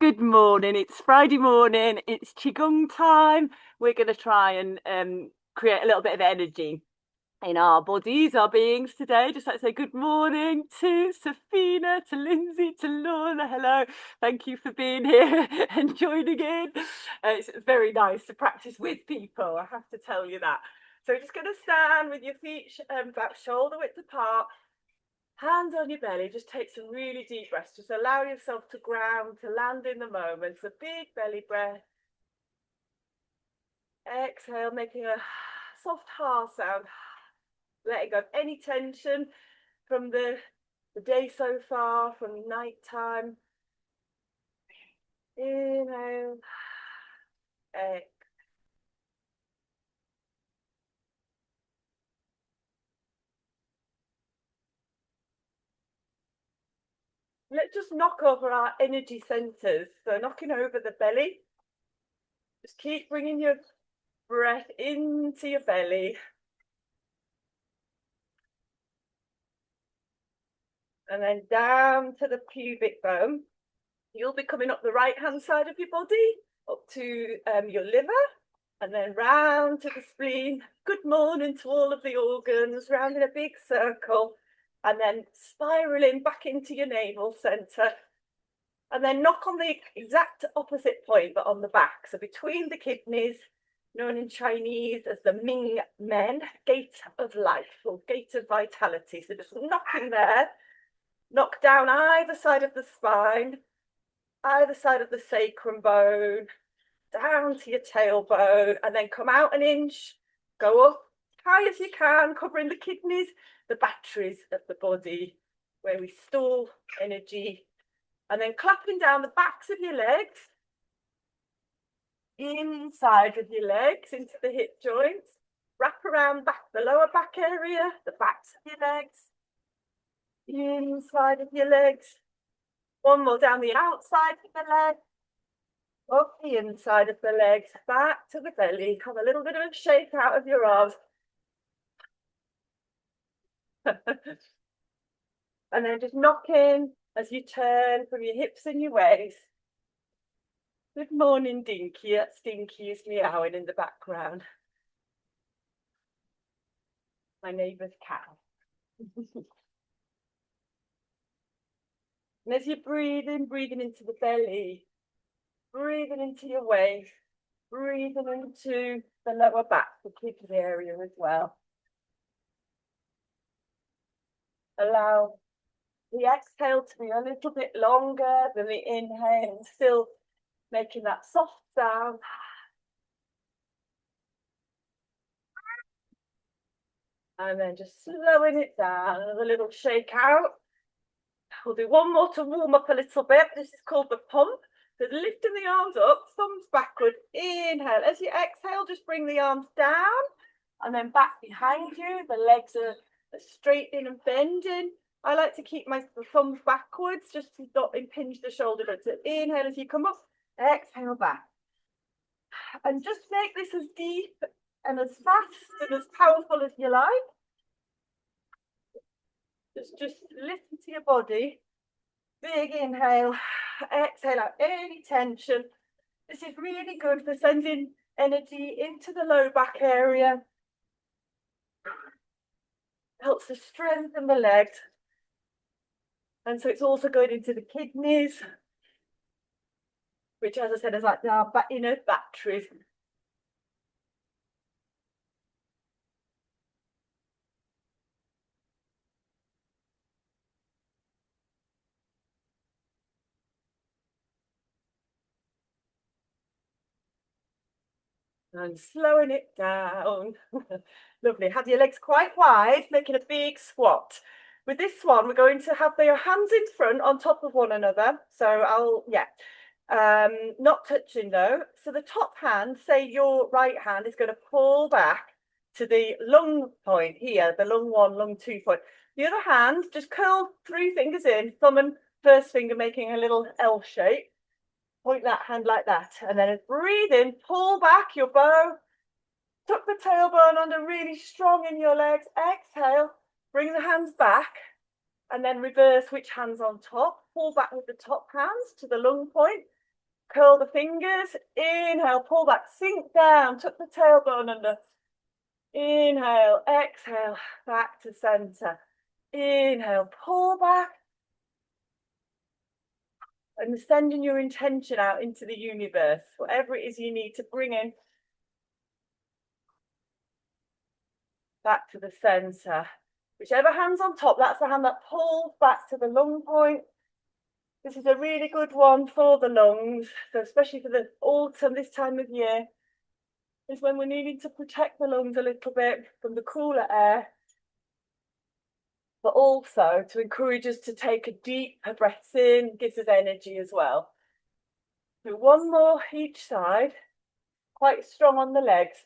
Good morning. It's Friday morning. It's Qigong time. We're going to try and create a little bit of energy in our bodies, our beings today. Just like to say good morning to Safina, to Lindsay, to Lorna. Hello. Thank you for being here and joining in. It's very nice to practice with people, I have to tell you that. So we're just going to stand with your feet about shoulder width apart. Hands on your belly, just take some really deep breaths. Just allow yourself to ground, to land in the moment. So big belly breath. Exhale, making a soft ha sound. Letting go of any tension from the day so far, from night time. Inhale. Exhale. Let's just knock over our energy centers. So knocking over the belly. Just keep bringing your breath into your belly. And then down to the pubic bone. You'll be coming up the right-hand side of your body, up to your liver, and then round to the spleen. Good morning to all of the organs, round in a big circle, and then spiraling back into your navel centre. And then knock on the exact opposite point, but on the back. So between the kidneys, known in Chinese as the Ming Men, gate of life or gate of vitality. So just knocking there, knock down either side of the spine, either side of the sacrum bone, down to your tailbone, and then come out an inch, go up high as you can, covering the kidneys, the batteries of the body, where we store energy, and then clapping down the backs of your legs, inside of your legs, into the hip joints, wrap around back the lower back area, the backs of your legs, inside of your legs. One more down the outside of the leg, up the inside of the legs, back to the belly. Have a little bit of a shake out of your arms. And then just knock in as you turn from your hips and your waist. Good morning, Dinky. That's Dinky is meowing in the background. My neighbour's cow. And as you're breathing into the belly, breathing into your waist, breathing into the lower back, the kidney area as well. Allow the exhale to be a little bit longer than the inhale, and still making that soft sound. And then just slowing it down, a little shake out. We'll do one more to warm up a little bit. This is called the pump. So lifting the arms up, thumbs backward, inhale. As you exhale, just bring the arms down and then back behind you. The legs are straightening and bending. I like to keep my thumbs backwards just to not impinge the shoulder. But so inhale as you come up, exhale back. And just make this as deep and as fast and as powerful as you like. Just listen to your body. Big inhale, exhale out any tension. This is really good for sending energy into the low back area. Helps to strengthen the legs. And so it's also going into the kidneys, which, as I said, is like our inner batteries. And slowing it down. Lovely. Have your legs quite wide, making a big squat. With this one, we're going to have your hands in front on top of one another. So not touching though. So the top hand, say your right hand, is going to pull back to the lung point here, the lung 1, lung 2 point. The other hand, just curl 3 fingers in, thumb and first finger making a little L shape. Point that hand like that, and then breathe in, pull back your bow, tuck the tailbone under really strong in your legs. Exhale, bring the hands back, and then reverse which hand's on top. Pull back with the top hands to the lung point, Curl the fingers. Inhale, pull back, sink down, tuck the tailbone under. Inhale, exhale, back to center. Inhale, pull back. And sending your intention out into the universe, whatever it is you need to bring in. Back to the center. Whichever hand's on top, that's the hand that pulls back to the lung point. This is a really good one for the lungs. So especially for the autumn, this time of year, is when we're needing to protect the lungs a little bit from the cooler air, but also to encourage us to take a deep breath in, gives us energy as well. Do one more each side, quite strong on the legs.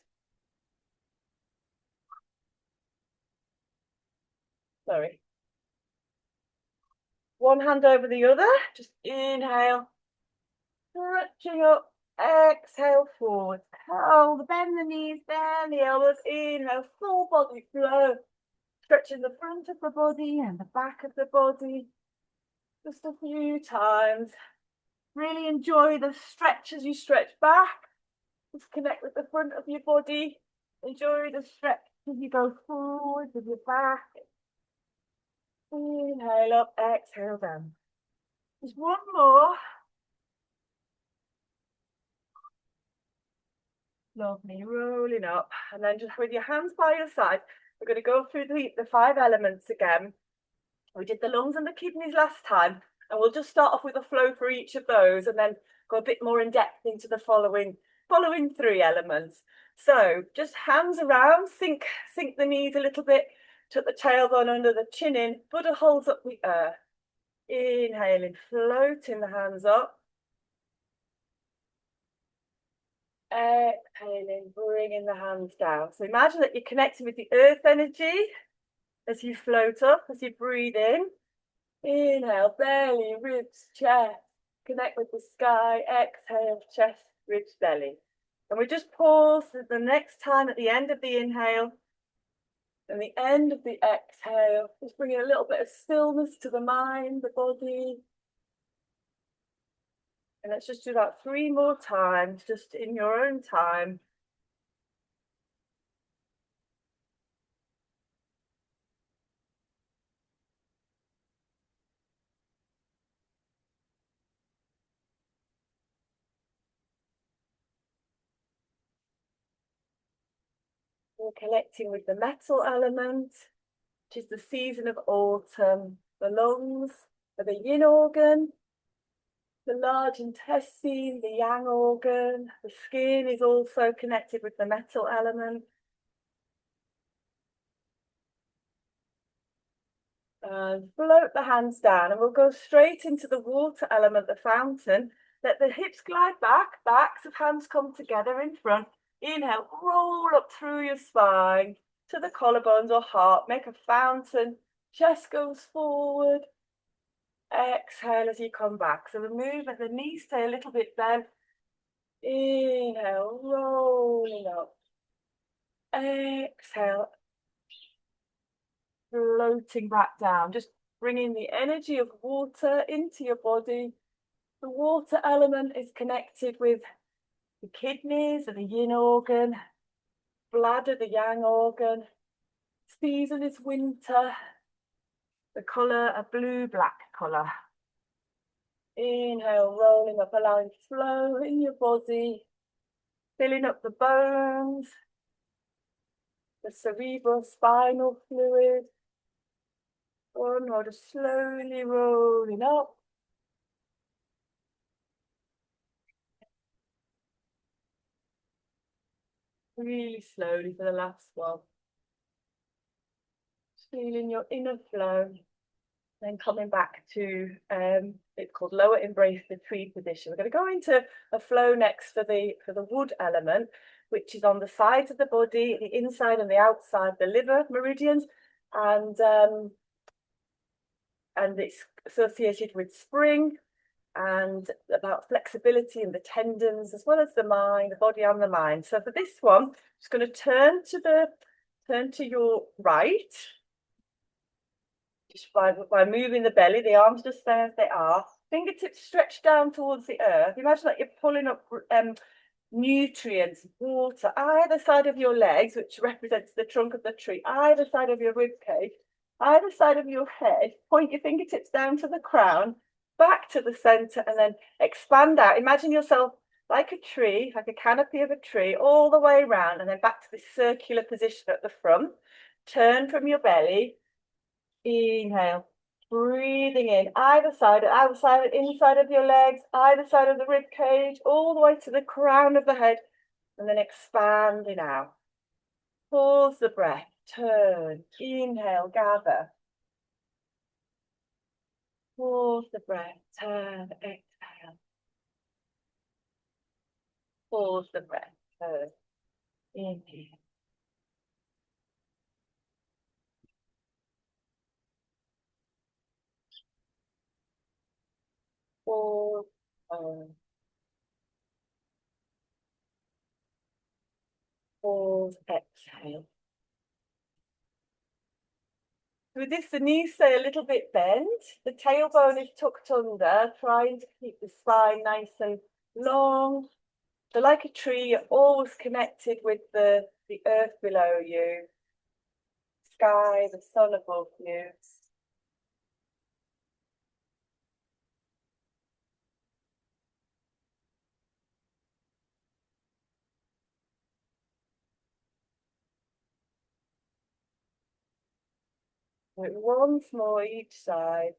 Sorry. One hand over the other, just inhale, stretching up, exhale forward. Oh, bend the knees, bend the elbows, inhale, full body flow. Stretching the front of the body and the back of the body. Just a few times. Really enjoy the stretch as you stretch back. Just connect with the front of your body. Enjoy the stretch as you go forward with your back. Inhale up, exhale down. Just one more. Lovely, rolling up. And then just with your hands by your side, we're going to go through the 5 elements again. We did the lungs and the kidneys last time, and we'll just start off with a flow for each of those and then go a bit more in depth into the following 3 elements. So just hands around, sink the knees a little bit, tuck the tailbone under, the chin in, Buddha holds up the earth. Inhaling, floating the hands up. Exhaling, bringing the hands down. So imagine that you're connecting with the earth energy as you float up, as you breathe in. Inhale, belly, ribs, chest. Connect with the sky. Exhale, chest, ribs, belly. And we just pause the next time at the end of the inhale and the end of the exhale. Just bringing a little bit of stillness to the mind, the body. And let's just do that 3 more times, just in your own time. We're connecting with the metal element, which is the season of autumn. The lungs are the yin organ, the large intestine, the yang organ. The skin is also connected with the metal element. And float the hands down, and we'll go straight into the water element, the fountain. Let the hips glide back, backs of hands come together in front. Inhale, roll up through your spine to the collarbones or heart. Make a fountain, chest goes forward. Exhale as you come back. So the movement, the knees stay a little bit bent. Inhale, rolling up. Exhale, floating back down. Just bringing the energy of water into your body. The water element is connected with the kidneys, the yin organ, bladder, the yang organ. Season is winter. The colour, a blue-black colour. Inhale, rolling up, allowing flow in your body, filling up the bones, the cerebrospinal fluid. One more, just slowly rolling up. Really slowly for the last one. Feeling your inner flow. Then coming back to, it's called lower embrace, the tree position. We're going to go into a flow next for the wood element, which is on the sides of the body, the inside and the outside, the liver meridians, and it's associated with spring and about flexibility in the tendons, as well as the mind, the body and the mind. So for this one, I'm just going to turn to your right. Just by moving the belly, the arms just stay as they are. Fingertips stretch down towards the earth. Imagine that you're pulling up nutrients, water, either side of your legs, which represents the trunk of the tree, either side of your rib cage, either side of your head. Point your fingertips down to the crown, back to the center, and then expand out. Imagine yourself like a tree, like a canopy of a tree, all the way around, and then back to this circular position at the front. Turn from your belly. Inhale. Breathing in either side, outside, inside of your legs, either side of the rib cage, all the way to the crown of the head, and then expanding out. Pause the breath, turn, inhale, gather. Pause the breath, turn, exhale. Pause the breath, turn, inhale. Pause, turn. Pause, exhale. With this, the knees stay a little bit bent. The tailbone is tucked under, trying to keep the spine nice and long. So like a tree, you're always connected with the earth below you, sky, the sun above you. Once more each side.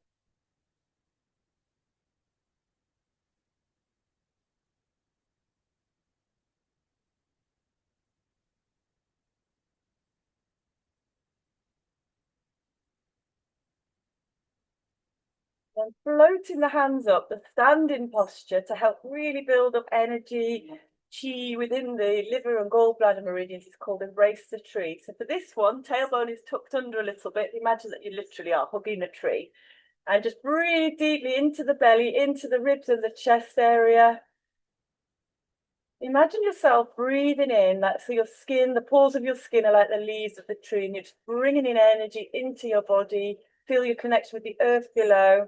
And floating the hands up, the standing posture to help really build up energy, chi within the liver and gallbladder meridians is called embrace the tree. So for this one, tailbone is tucked under a little bit. Imagine that you literally are hugging a tree. And just breathe deeply into the belly, into the ribs and the chest area. Imagine yourself breathing in, that so your skin, the pores of your skin are like the leaves of the tree, and you're just bringing in energy into your body. Feel your connection with the earth below,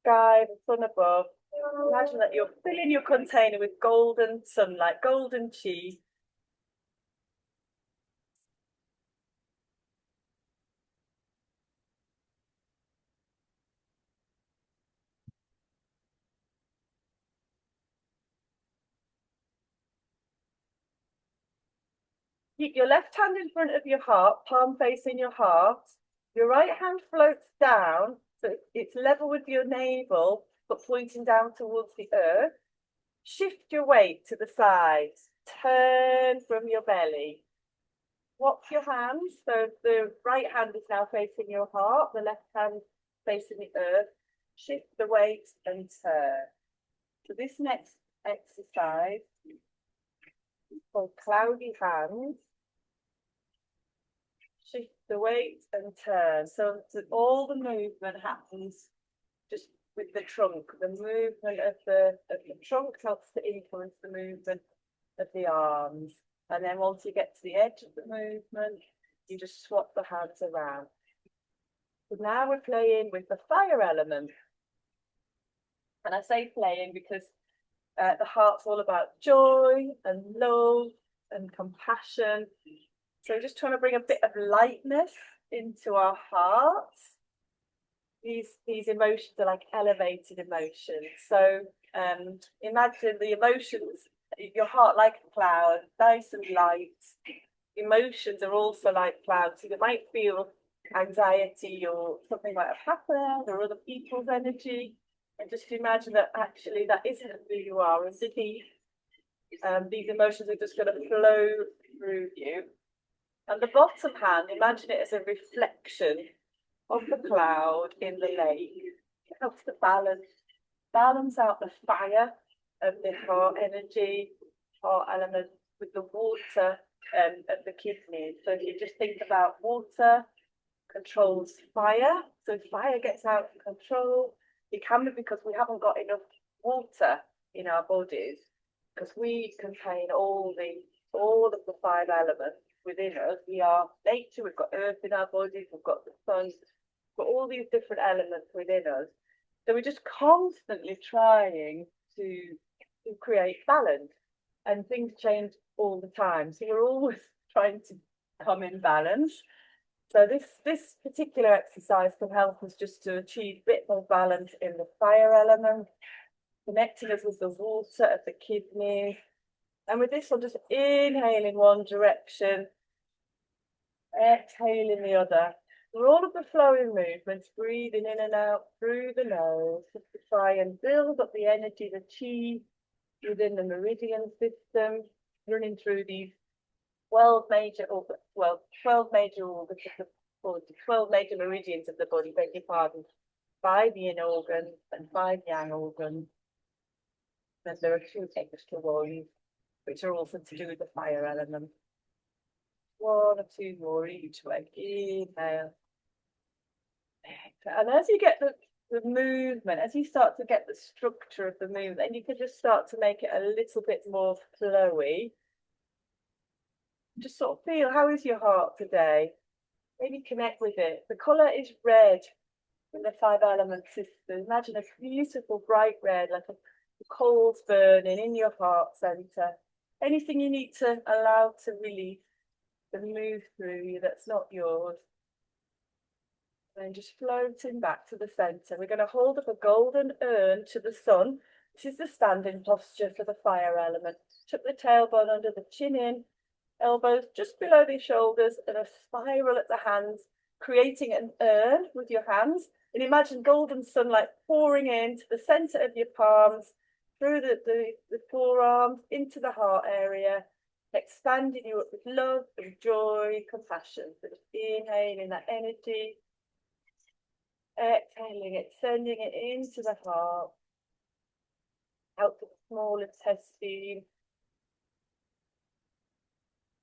sky, the sun above. Imagine that you're filling your container with golden sunlight, golden chi. Keep your left hand in front of your heart, palm facing your heart. Your right hand floats down, so it's level with your navel, but pointing down towards the earth. Shift your weight to the side. Turn from your belly. Swap your hands. So the right hand is now facing your heart, the left hand facing the earth. Shift the weight and turn. So this next exercise is called cloudy hands. Shift the weight and turn. So all the movement happens just with the trunk. The movement of the trunk helps to influence the movement of the arms. And then once you get to the edge of the movement, you just swap the hands around. So now we're playing with the fire element. And I say playing because the heart's all about joy and love and compassion. So just trying to bring a bit of lightness into our hearts. These emotions are like elevated emotions. So imagine the emotions, your heart like a cloud, nice and light. Emotions are also like clouds. So you might feel anxiety or something might have happened or other people's energy. And just imagine that actually that isn't who you are. And these emotions are just going to flow through you. And the bottom hand, imagine it as a reflection of the cloud in the lake. It helps to balance out the fire of the heart energy, heart element with the water of the kidneys. So if you just think about water controls fire. So if fire gets out of control, it can be because we haven't got enough water in our bodies, because we contain all of the five elements within us. We are nature, we've got earth in our bodies, we've got the sun, we've got all these different elements within us. So we're just constantly trying to create balance, and things change all the time. So we're always trying to come in balance. So this particular exercise can help us just to achieve a bit more balance in the fire element, connecting us with the water of the kidneys. And with this one, just inhale in one direction, exhale in the other. For all of the flowing movements, breathing in and out through the nose, just to try and build up the energy, the chi within the meridian system, running through these 12 major organs, well, 12 major organs of the body, 12 major meridians of the body, beg your pardon, 5 yin organs and 5 yang organs. Then there are 2 extra ones, which are also to do with the fire element. 1 or 2 more each way. Inhale. And as you get the movement, as you start to get the structure of the movement, then you can just start to make it a little bit more flowy. Just sort of feel, how is your heart today? Maybe connect with it. The colour is red in the 5 element system. Imagine a beautiful bright red, like a coals burning in your heart centre. Anything you need to allow to release and move through you that's not yours. And then just floating back to the centre. We're going to hold up a golden urn to the sun. This is the standing posture for the fire element. Tuck the tailbone under the chin in, elbows just below the shoulders, and a spiral at the hands, creating an urn with your hands. And imagine golden sunlight pouring into the centre of your palms, through the forearms, into the heart area, expanding you up with love and joy, compassion. So just inhaling that energy, exhaling it, sending it into the heart, out to the small intestine,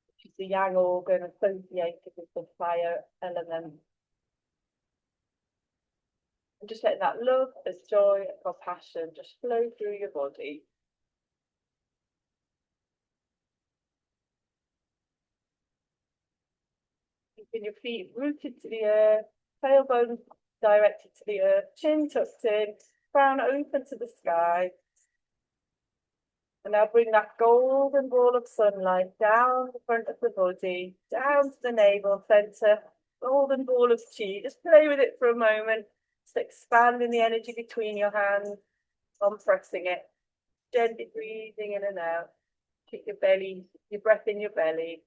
which is the yang organ associated with the fire element. And just let that love, as joy, and compassion just flow through your body. Keeping your feet rooted to the earth, tailbone directed to the earth, chin tucked in, crown open to the sky. And now bring that golden ball of sunlight down the front of the body, down to the navel centre, golden ball of chi. Just play with it for a moment, just expanding the energy between your hands, compressing it, gently breathing in and out. Keep your belly, your breath in your belly.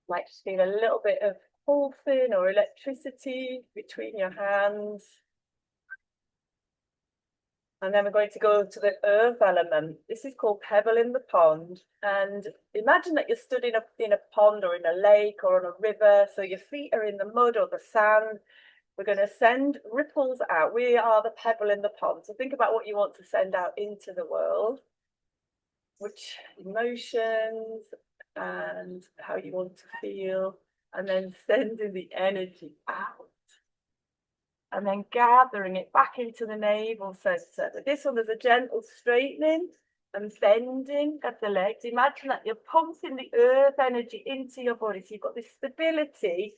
Might just feel a little bit of pulsing or electricity between your hands. And then we're going to go to the earth element. This is called pebble in the pond. And imagine that you're stood in a pond or in a lake or on a river. So your feet are in the mud or the sand. We're going to send ripples out. We are the pebble in the pond. So think about what you want to send out into the world, which emotions and how you want to feel, and then sending the energy out. And then gathering it back into the navel centre. But this one, there's a gentle straightening and bending of the legs. Imagine that you're pumping the earth energy into your body. So you've got this stability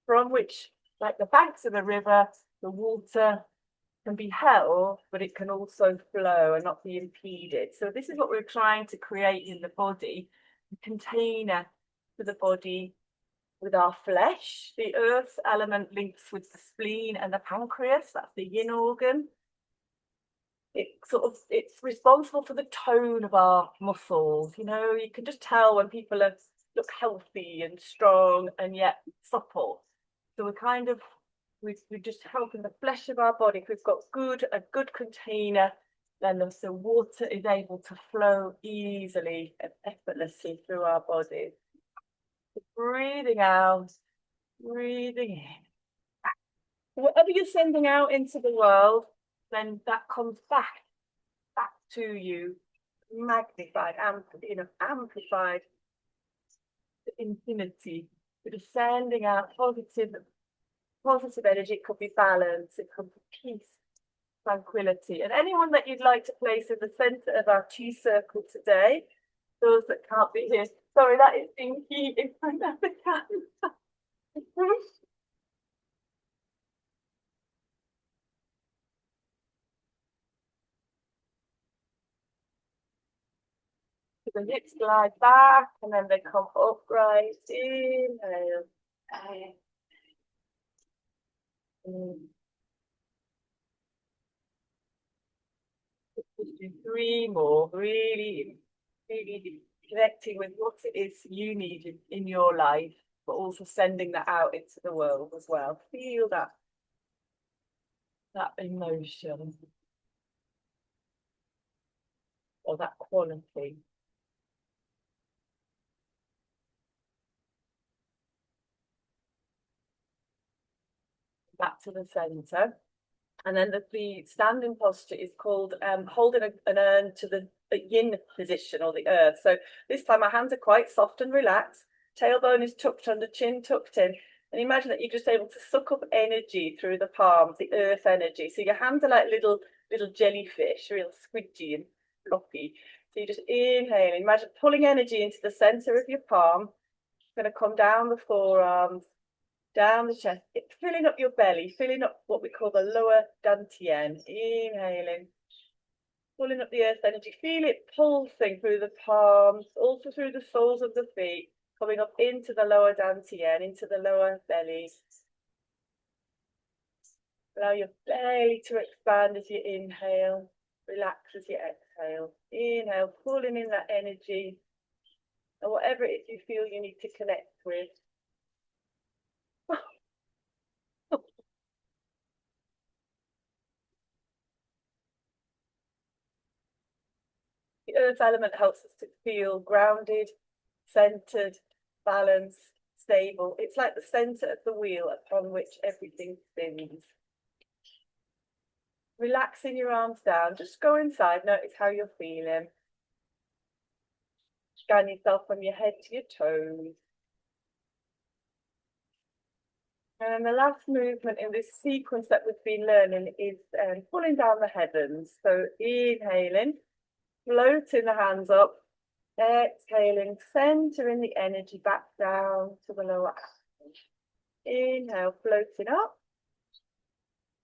from which, like the banks of the river, the water can be held, but it can also flow and not be impeded. So this is what we're trying to create in the body, a container for the body with our flesh. The earth element links with the spleen and the pancreas, that's the yin organ. It's responsible for the tone of our muscles. You know, you can just tell when people look healthy and strong and yet supple. So we're just helping the flesh of our body. If we've got a good container, then the water is able to flow easily and effortlessly through our bodies. Breathing out, breathing in. Whatever you're sending out into the world, then that comes back to you, magnified, amplified to infinity. We're just sending out positive energy. It could be balance, it could be peace, tranquility. And anyone that you'd like to place in the centre of our chi circle today, those that can't be here. Sorry, that is Inky in front of the camera. The hips glide back and then they come upright. Inhale. Mm. Just do three more. Really, really connecting with what it is you need in your life, but also sending that out into the world as well. Feel that emotion or that quality. Back to the center. And then the standing posture is called holding an urn to the yin position or the earth. So this time my hands are quite soft and relaxed. Tailbone is tucked under, chin tucked in. And imagine that you're just able to suck up energy through the palms, the earth energy. So your hands are like little jellyfish, real squidgy and floppy. So you just inhale. Imagine pulling energy into the center of your palm. Going to come down the forearms, down the chest, filling up your belly, filling up what we call the lower dantian. Inhaling, pulling up the earth energy. Feel it pulsing through the palms, also through the soles of the feet, coming up into the lower dantian, into the lower belly. Allow your belly to expand as you inhale, relax as you exhale. Inhale, pulling in that energy, and whatever it is you feel you need to connect with. The earth element helps us to feel grounded, centered, balanced, stable. It's like the center of the wheel upon which everything spins. Relaxing your arms down, just go inside, notice how you're feeling. Scan yourself from your head to your toes. And the last movement in this sequence that we've been learning is pulling down the heavens. So inhaling, floating the hands up, exhaling, centering the energy back down to the lower abdomen. Inhale, floating up.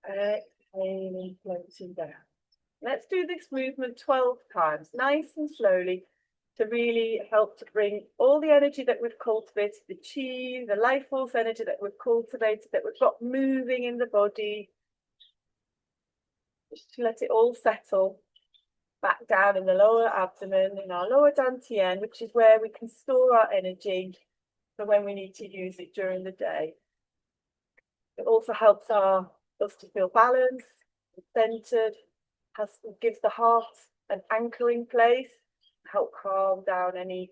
Exhaling, floating down. Let's do this movement 12 times, nice and slowly, to really help to bring all the energy that we've cultivated, the chi, the life force energy that we've cultivated, that we've got moving in the body, just to let it all settle back down in the lower abdomen, in our lower dantian, which is where we can store our energy for when we need to use it during the day. It also helps us to feel balanced, centered, gives the heart an anchoring place, help calm down any,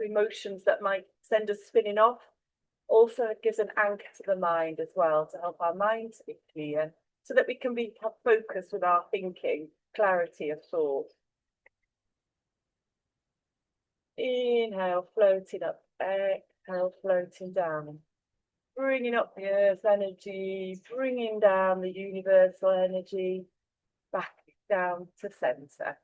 emotions that might send us spinning off. Also, it gives an anchor to the mind as well, to help our mind to be clear, so that we can have focus with our thinking, clarity of thought. Inhale, floating up. Exhale, floating down. Bringing up the earth energy, bringing down the universal energy, back down to center.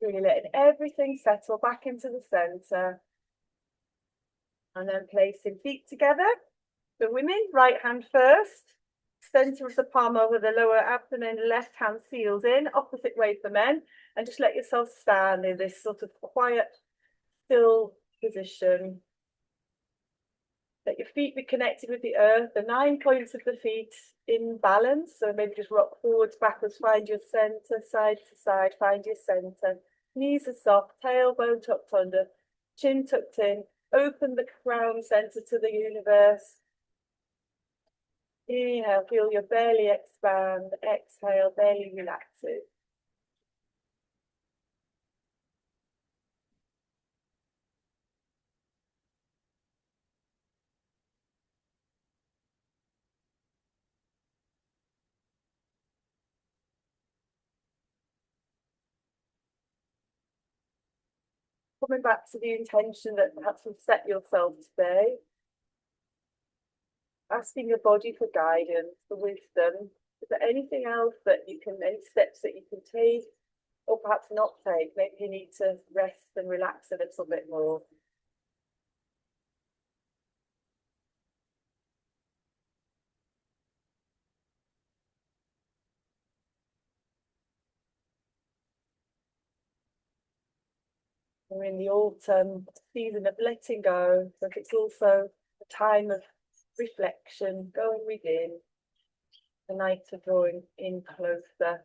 Really letting everything settle back into the center. And then placing feet together. For women, right hand first. Center of the palm over the lower abdomen, left hand seals in, opposite way for men. And just let yourself stand in this sort of quiet, still position. Let your feet be connected with the earth, the 9 points of the feet in balance. So maybe just rock forwards, backwards, find your center, side to side, find your center. Knees are soft, tailbone tucked under, chin tucked in. Open the crown center to the universe. Inhale, feel your belly expand. Exhale, belly relaxes. Coming back to the intention that perhaps you've set yourself today. asking your body for guidance, for wisdom. Is there anything else that you can, any steps that you can take or perhaps not take? Maybe you need to rest and relax a little bit more. We're in the autumn season of letting go, but it's also a time of reflection, going within, the nights are drawing in closer.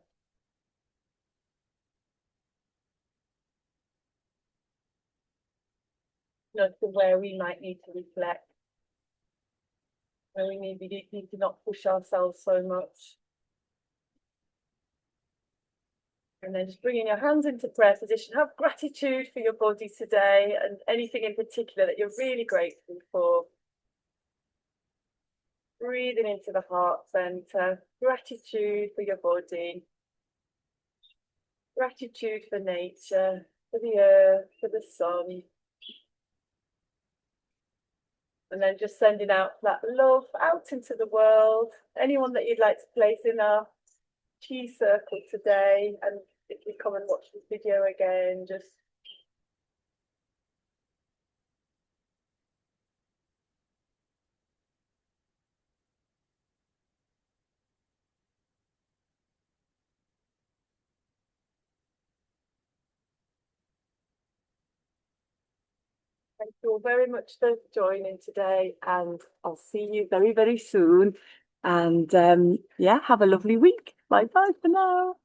Noticing where we might need to reflect, where we need to not push ourselves so much. And then just bringing your hands into prayer position. Have gratitude for your body today and anything in particular that you're really grateful for. Breathing into the heart center. Gratitude for your body. Gratitude for nature, for the earth, for the sun. And then just sending out that love out into the world. Anyone that you'd like to place in our chi circle today, and if you come and watch this video again, just thank you all very much for joining today, and I'll see you very, very soon. And yeah, have a lovely week. Bye bye for now.